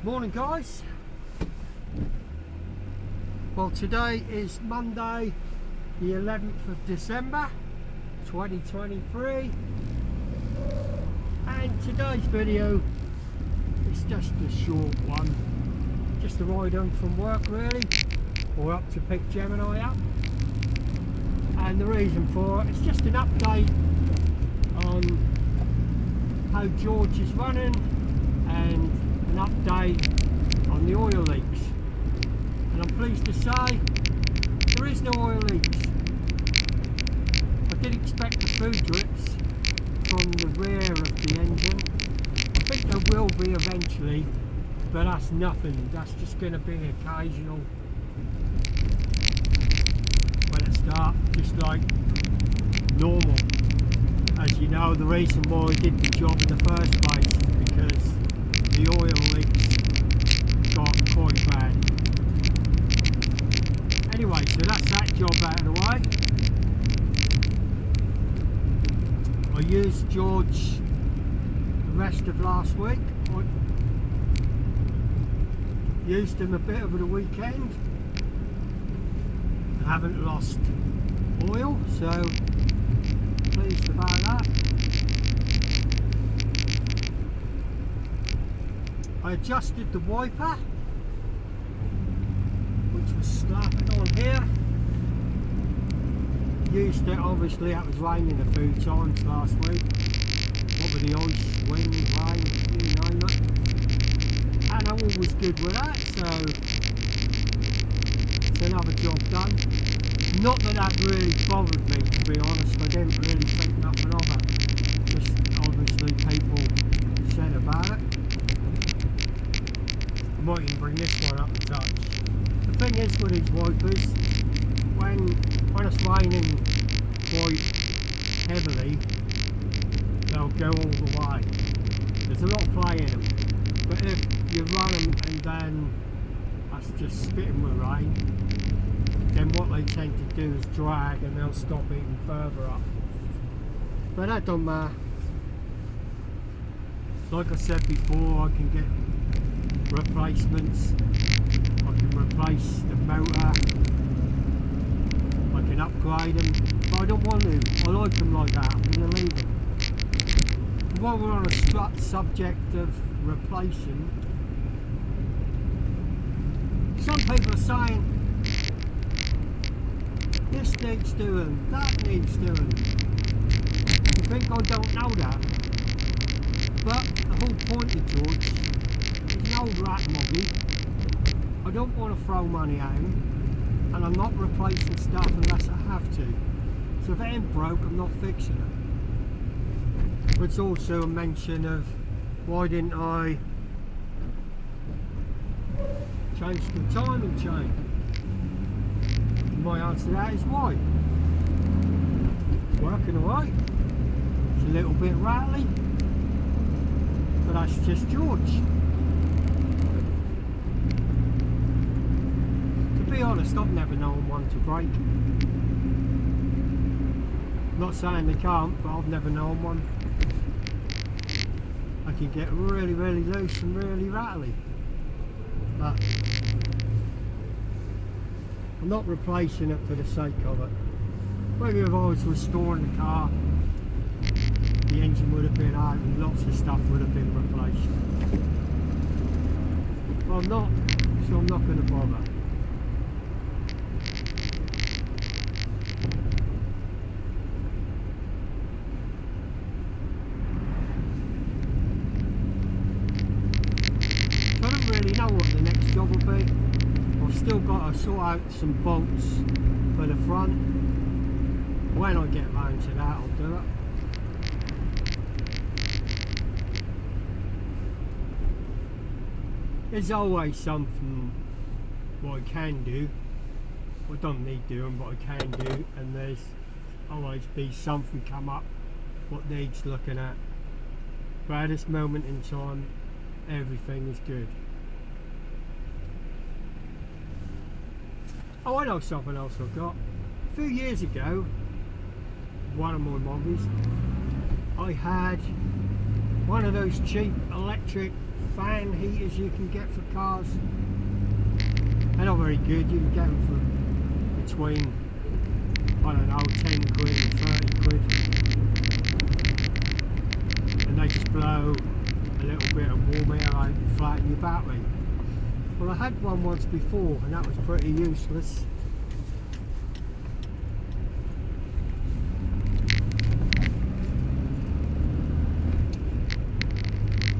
Morning guys. Well, today is Monday the 11th of December 2023, and today's video is just a short one, just a ride home from work really, or up to pick Gemini up. And the reason for it is just an update on how George is running and an update on the oil leaks. And I'm pleased to say there is no oil leaks. I did expect the food drips from the rear of the engine. I think there will be eventually, but that's nothing. That's just going to be occasional when it starts, just like normal. As you know, the reason why I did the job in the first place is because the oil leaks got quite bad. Anyway, so that's that job out of the way. I used George the rest of last week. I used him a bit over the weekend. I haven't lost oil, so pleased about that. I adjusted the wiper, which was slapping on here. Used it, obviously it was raining a few times last week. What with the ice, wind, rain, you name it. And I'm always good with that, so it's another job done. Not that that really bothered me, to be honest. I didn't really think nothing of it. Just obviously people said about it. I might even bring this one up a touch. The thing is with these wipers, when it's raining quite heavily, they'll go all the way. There's a lot of play in them. But if you run them and then that's just spitting with rain, then what they tend to do is drag and they'll stop even further up. But that don't matter. Like I said before, I can get replacements. I can replace the motor. I can upgrade them. But I don't want to. I like them like that. I'm going to leave them. While we're on a subject of replacing, some people are saying this needs doing, that needs doing. You think I don't know that? But the whole point of George, he's an old rat moggy. I don't want to throw money at him, and I'm not replacing stuff unless I have to. So if it ain't broke, I'm not fixing it. But it's also a mention of why didn't I change the timing chain? My answer to that is why. It's working alright. It's a little bit rattly, but that's just George. To be honest, I've never known one to break. I'm not saying they can't, but I've never known one. I can get really, really loose and really rattly. But I'm not replacing it for the sake of it. Maybe if I was restoring the car, the engine would have been out and lots of stuff would have been replaced. But I'm not, so I'm not going to bother. So I don't really know what the next job will be. I've still got to sort out some bolts for the front. When I get round to that, I'll do it. There's always something what I can do. I don't need doing, but I can do, and there's always be something come up what needs looking at. But at this moment in time, everything is good. Oh, I know something else I've got. A few years ago, one of my mobbies, I had one of those cheap electric fan heaters you can get for cars. They're not very good. You can get them for between, I don't know, 10 quid and 30 quid. And they just blow a little bit of warm air out and flatten your battery. Well, I had one once before and that was pretty useless.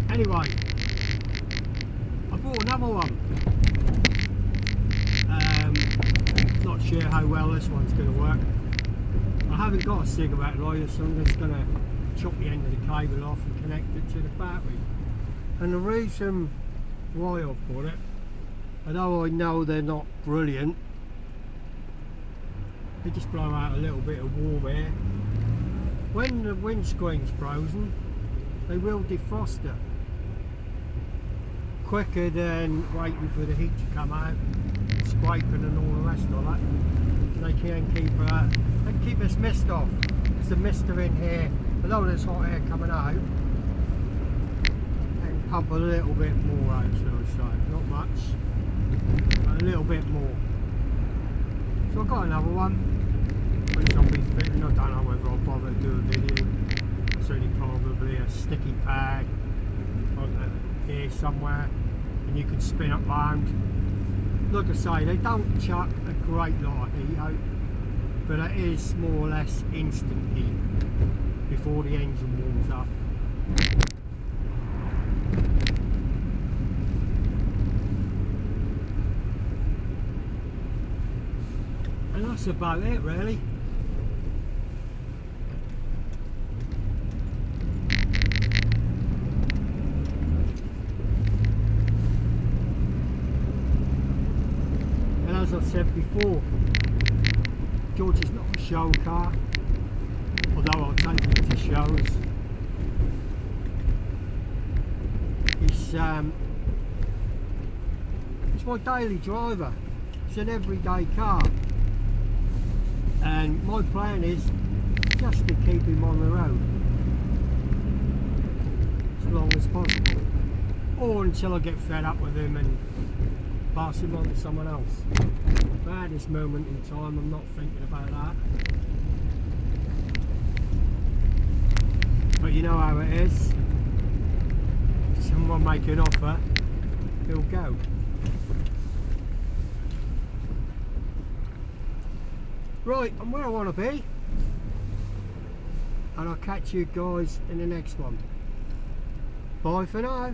Anyway, I bought another one. Not sure how well this one's going to work. I haven't got a cigarette lighter, so I'm just going to chop the end of the cable off and connect it to the battery. And the reason why I've bought it, although I know they're not brilliant, they just blow out a little bit of warm air. When the windscreen's frozen, they will defrost it quicker than waiting for the heat to come out, scraping and all the rest of that. They can keep this mist off. There's the mister in here, although there's hot air coming out, and pump a little bit more out, shall I say. Not much, but a little bit more. So I've got another one, which I'll be fitting. I don't know whether I'll bother to do a video. It's only probably a sticky pad here somewhere, and you can spin it round. Like I say, they don't chuck a great lot of heat out, but it is more or less instant heat before the engine warms up. And that's about it really. As I said before, George is not a show car, although I'll take him to shows. It's my daily driver. It's an everyday car, and my plan is just to keep him on the road as long as possible, or until I get fed up with him and pass him on to someone else. But at this moment in time, I'm not thinking about that. But you know how it is. If someone make an offer, he'll go. Right, I'm where I want to be, and I'll catch you guys in the next one. Bye for now.